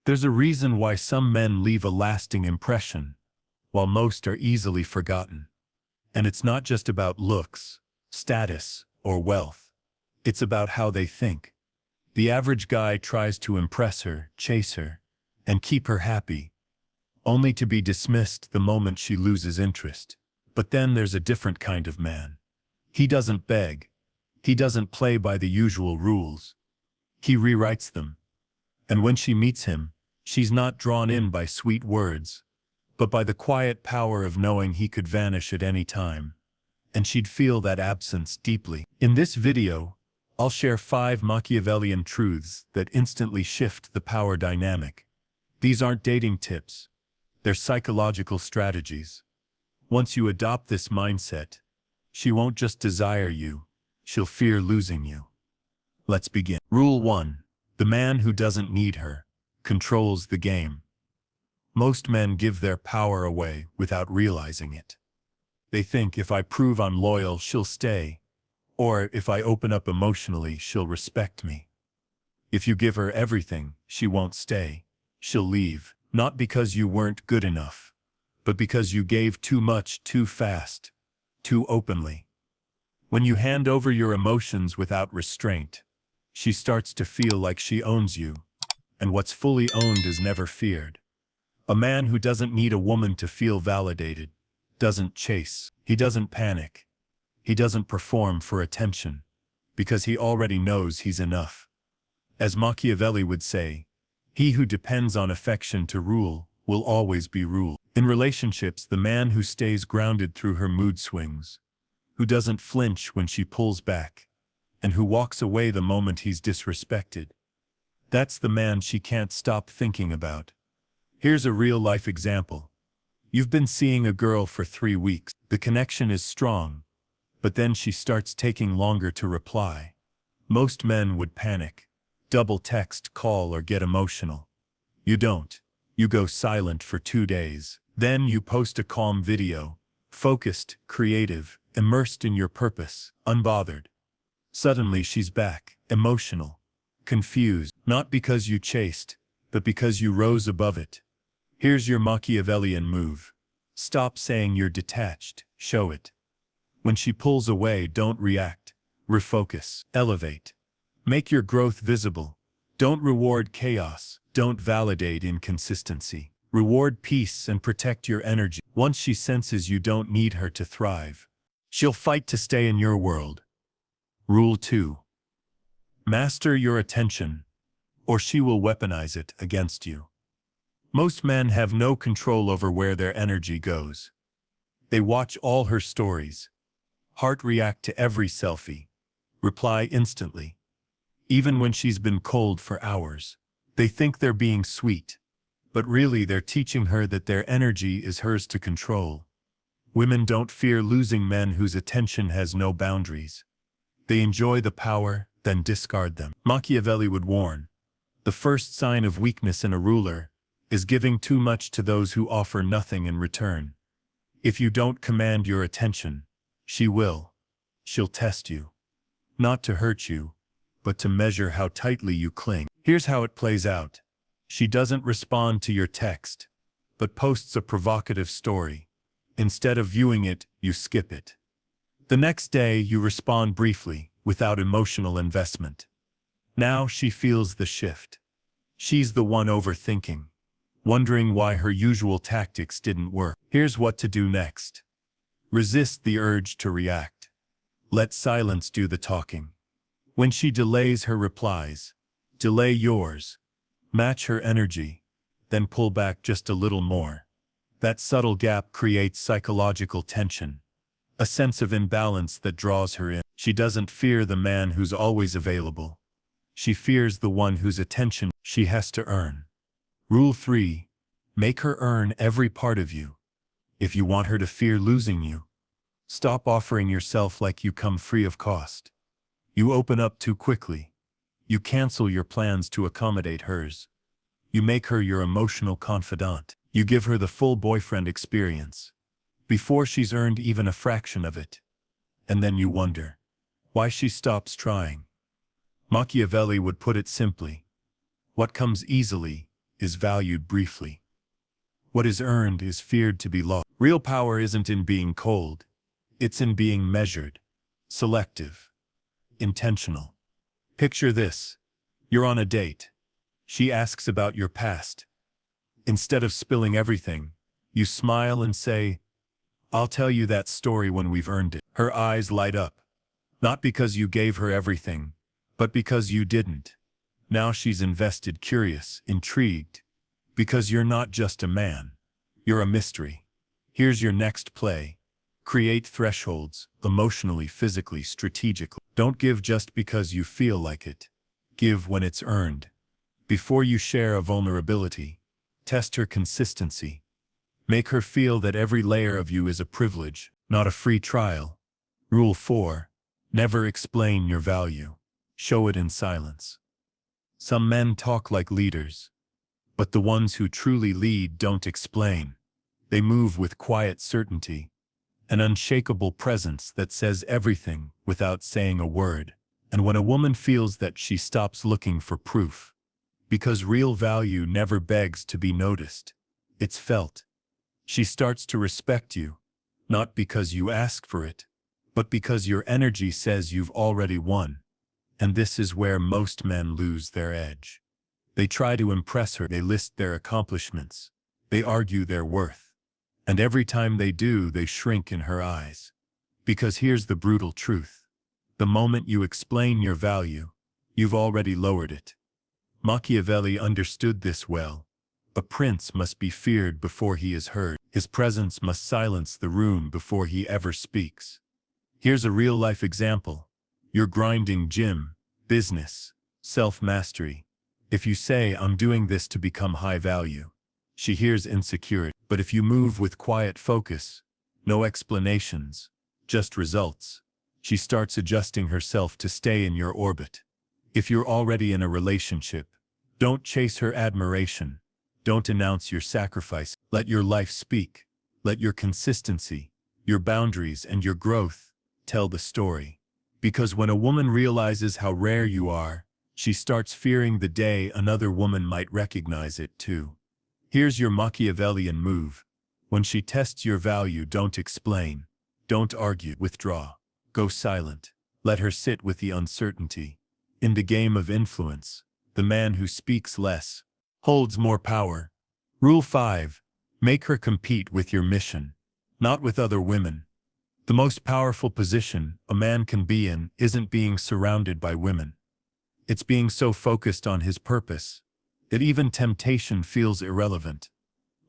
There's a reason why some men leave a lasting impression, while most are easily forgotten. And it's not just about looks, status, or wealth. It's about how they think. The average guy tries to impress her, chase her, and keep her happy, only to be dismissed the moment she loses interest. But then there's a different kind of man. He doesn't beg. He doesn't play by the usual rules. He rewrites them. And when she meets him, she's not drawn in by sweet words, but by the quiet power of knowing he could vanish at any time. And she'd feel that absence deeply. In this video, I'll share 5 Machiavellian truths that instantly shift the power dynamic. These aren't dating tips. They're psychological strategies. Once you adopt this mindset, she won't just desire you, she'll fear losing you. Let's begin. Rule 1. The man who doesn't need her controls the game. Most men give their power away without realizing it. They think, if I prove I'm loyal, she'll stay. Or if I open up emotionally, she'll respect me. If you give her everything, she won't stay. She'll leave. Not because you weren't good enough, but because you gave too much too fast, too openly. When you hand over your emotions without restraint, she starts to feel like she owns you, and what's fully owned is never feared. A man who doesn't need a woman to feel validated doesn't chase, he doesn't panic, he doesn't perform for attention, because he already knows he's enough. As Machiavelli would say, he who depends on affection to rule will always be ruled. In relationships, the man who stays grounded through her mood swings, who doesn't flinch when she pulls back, and who walks away the moment he's disrespected, that's the man she can't stop thinking about. Here's a real-life example. You've been seeing a girl for 3 weeks. The connection is strong, but then she starts taking longer to reply. Most men would panic, double text, call, or get emotional. You don't. You go silent for 2 days. Then you post a calm video, focused, creative, immersed in your purpose, unbothered. Suddenly she's back, emotional, confused, not because you chased, but because you rose above it. Here's your Machiavellian move. Stop saying you're detached, show it. When she pulls away, don't react. Refocus, elevate. Make your growth visible. Don't reward chaos. Don't validate inconsistency. Reward peace and protect your energy. Once she senses you don't need her to thrive, she'll fight to stay in your world. Rule 2. Master your attention, or she will weaponize it against you. Most men have no control over where their energy goes. They watch all her stories, heart react to every selfie, reply instantly, even when she's been cold for hours. They think they're being sweet, but really they're teaching her that their energy is hers to control. Women don't fear losing men whose attention has no boundaries. They enjoy the power, then discard them. Machiavelli would warn, the first sign of weakness in a ruler is giving too much to those who offer nothing in return. If you don't command your attention, she will. She'll test you. Not to hurt you, but to measure how tightly you cling. Here's how it plays out. She doesn't respond to your text, but posts a provocative story. Instead of viewing it, you skip it. The next day, you respond briefly, without emotional investment. Now she feels the shift. She's the one overthinking, wondering why her usual tactics didn't work. Here's what to do next. Resist the urge to react. Let silence do the talking. When she delays her replies, delay yours. Match her energy, then pull back just a little more. That subtle gap creates psychological tension, a sense of imbalance that draws her in. She doesn't fear the man who's always available. She fears the one whose attention she has to earn. Rule 3. Make her earn every part of you. If you want her to fear losing you, stop offering yourself like you come free of cost. You open up too quickly. You cancel your plans to accommodate hers. You make her your emotional confidant. You give her the full boyfriend experience, before she's earned even a fraction of it. And then you wonder why she stops trying. Machiavelli would put it simply. What comes easily is valued briefly. What is earned is feared to be lost. Real power isn't in being cold. It's in being measured, selective, intentional. Picture this. You're on a date. She asks about your past. Instead of spilling everything, you smile and say, "I'll tell you that story when we've earned it." Her eyes light up. Not because you gave her everything, but because you didn't. Now she's invested, curious, intrigued. Because you're not just a man. You're a mystery. Here's your next play. Create thresholds, emotionally, physically, strategically. Don't give just because you feel like it. Give when it's earned. Before you share a vulnerability, test her consistency. Make her feel that every layer of you is a privilege, not a free trial. Rule 4. Never explain your value. Show it in silence. Some men talk like leaders, but the ones who truly lead don't explain. They move with quiet certainty, an unshakable presence that says everything without saying a word. And when a woman feels that, she stops looking for proof. Because real value never begs to be noticed. It's felt. She starts to respect you, not because you ask for it, but because your energy says you've already won. And this is where most men lose their edge. They try to impress her, they list their accomplishments, they argue their worth. And every time they do, they shrink in her eyes. Because here's the brutal truth. The moment you explain your value, you've already lowered it. Machiavelli understood this well. A prince must be feared before he is heard. His presence must silence the room before he ever speaks. Here's a real-life example. You're grinding gym, business, self-mastery. If you say, "I'm doing this to become high value," she hears insecurity. But if you move with quiet focus, no explanations, just results, she starts adjusting herself to stay in your orbit. If you're already in a relationship, don't chase her admiration. Don't announce your sacrifice. Let your life speak. Let your consistency, your boundaries, and your growth tell the story. Because when a woman realizes how rare you are, she starts fearing the day another woman might recognize it too. Here's your Machiavellian move. When she tests your value, don't explain. Don't argue. Withdraw. Go silent. Let her sit with the uncertainty. In the game of influence, the man who speaks less holds more power. Rule 5. Make her compete with your mission, not with other women. The most powerful position a man can be in isn't being surrounded by women. It's being so focused on his purpose that even temptation feels irrelevant.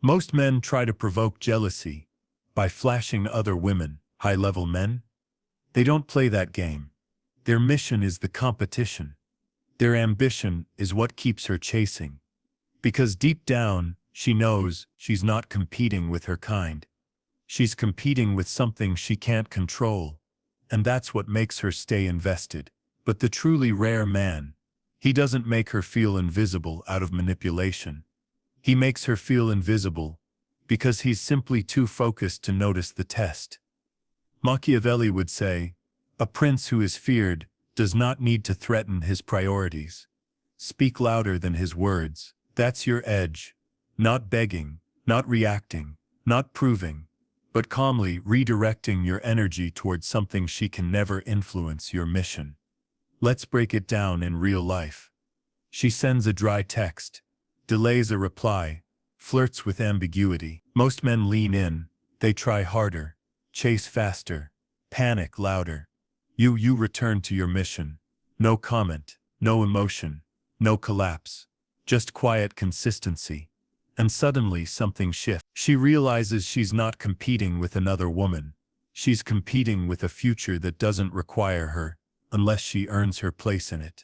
Most men try to provoke jealousy by flashing other women, high-level men. They don't play that game. Their mission is the competition. Their ambition is what keeps her chasing. Because deep down, she knows she's not competing with her kind. She's competing with something she can't control, and that's what makes her stay invested. But the truly rare man, he doesn't make her feel invisible out of manipulation. He makes her feel invisible because he's simply too focused to notice the test. Machiavelli would say, "A prince who is feared does not need to threaten his priorities. Speak louder than his words. That's your edge. Not begging, not reacting, not proving, but calmly redirecting your energy towards something she can never influence: your mission." Let's break it down in real life. She sends a dry text, delays a reply, flirts with ambiguity. Most men lean in, they try harder, chase faster, panic louder. You return to your mission. No comment, no emotion, no collapse, just quiet consistency. And suddenly something shifts. She realizes she's not competing with another woman. She's competing with a future that doesn't require her, unless she earns her place in it.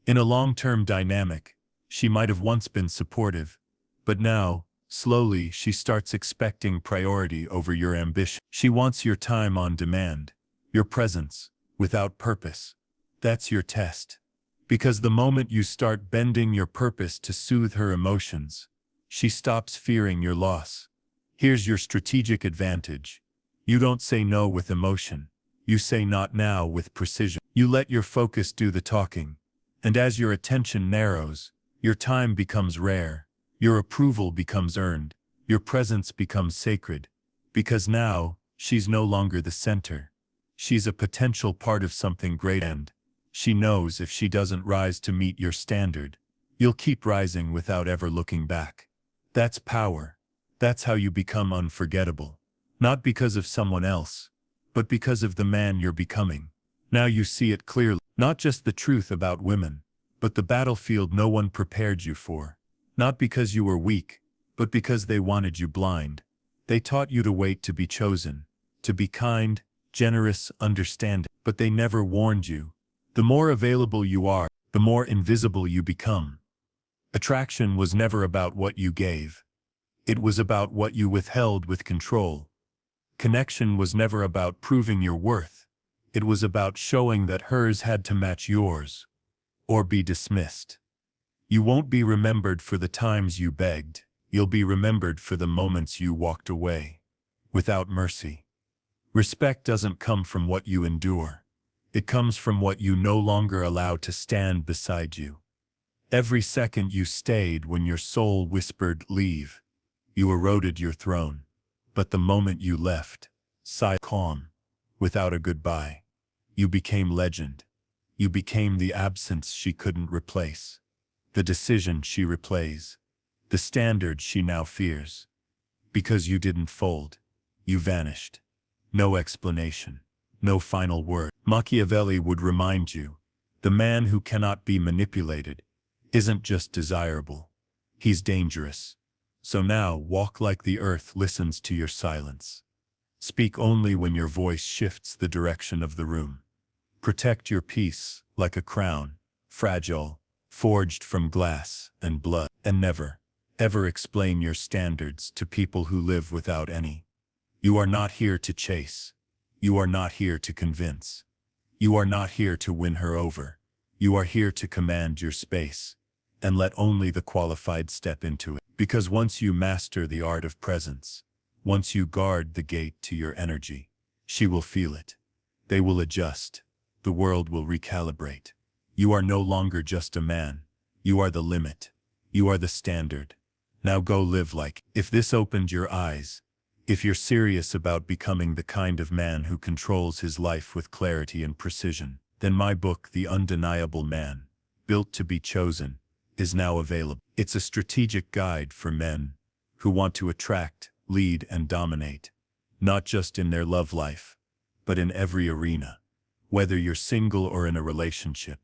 In a long-term dynamic, she might have once been supportive, but now, slowly, she starts expecting priority over your ambition. She wants your time on demand, your presence, without purpose. That's your test. Because the moment you start bending your purpose to soothe her emotions, she stops fearing your loss. Here's your strategic advantage. You don't say no with emotion. You say not now with precision. You let your focus do the talking. And as your attention narrows, your time becomes rare. Your approval becomes earned. Your presence becomes sacred. Because now, she's no longer the center. She's a potential part of something great, and she knows if she doesn't rise to meet your standard, you'll keep rising without ever looking back. That's power. That's how you become unforgettable. Not because of someone else, but because of the man you're becoming. Now you see it clearly. Not just the truth about women, but the battlefield no one prepared you for. Not because you were weak, but because they wanted you blind. They taught you to wait to be chosen, to be kind, generous, understanding. But they never warned you. The more available you are, the more invisible you become. Attraction was never about what you gave. It was about what you withheld with control. Connection was never about proving your worth. It was about showing that hers had to match yours, or be dismissed. You won't be remembered for the times you begged. You'll be remembered for the moments you walked away, without mercy. Respect doesn't come from what you endure. It comes from what you no longer allow to stand beside you. Every second you stayed when your soul whispered, "Leave," you eroded your throne. But the moment you left, sighed calm, without a goodbye, you became legend. You became the absence she couldn't replace, the decision she replays, the standard she now fears. Because you didn't fold, you vanished. No explanation, no final word. Machiavelli would remind you, the man who cannot be manipulated isn't just desirable, he's dangerous. So now walk like the earth listens to your silence. Speak only when your voice shifts the direction of the room. Protect your peace like a crown, fragile, forged from glass and blood. And never, ever explain your standards to people who live without any. You are not here to chase. You are not here to convince. You are not here to win her over. You are here to command your space, and let only the qualified step into it. Because once you master the art of presence, once you guard the gate to your energy, she will feel it. They will adjust. The world will recalibrate. You are no longer just a man. You are the limit. You are the standard. Now go live like. If this opened your eyes, if you're serious about becoming the kind of man who controls his life with clarity and precision, then my book, The Undeniable Man, Built to be Chosen, is now available. It's a strategic guide for men who want to attract, lead, and dominate, not just in their love life, but in every arena. Whether you're single or in a relationship,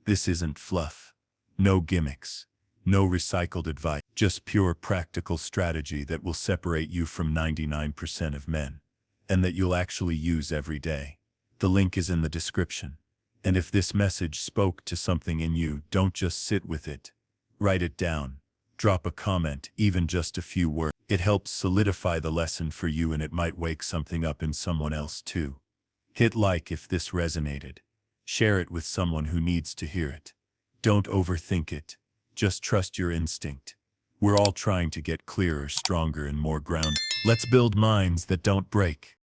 this isn't fluff. No gimmicks, no recycled advice, just pure practical strategy that will separate you from 99% of men, and that you'll actually use every day. The link is in the description. And if this message spoke to something in you, don't just sit with it. Write it down. Drop a comment, even just a few words. It helps solidify the lesson for you, and it might wake something up in someone else too. Hit like if this resonated. Share it with someone who needs to hear it. Don't overthink it. Just trust your instinct. We're all trying to get clearer, stronger, and more grounded. Let's build minds that don't break.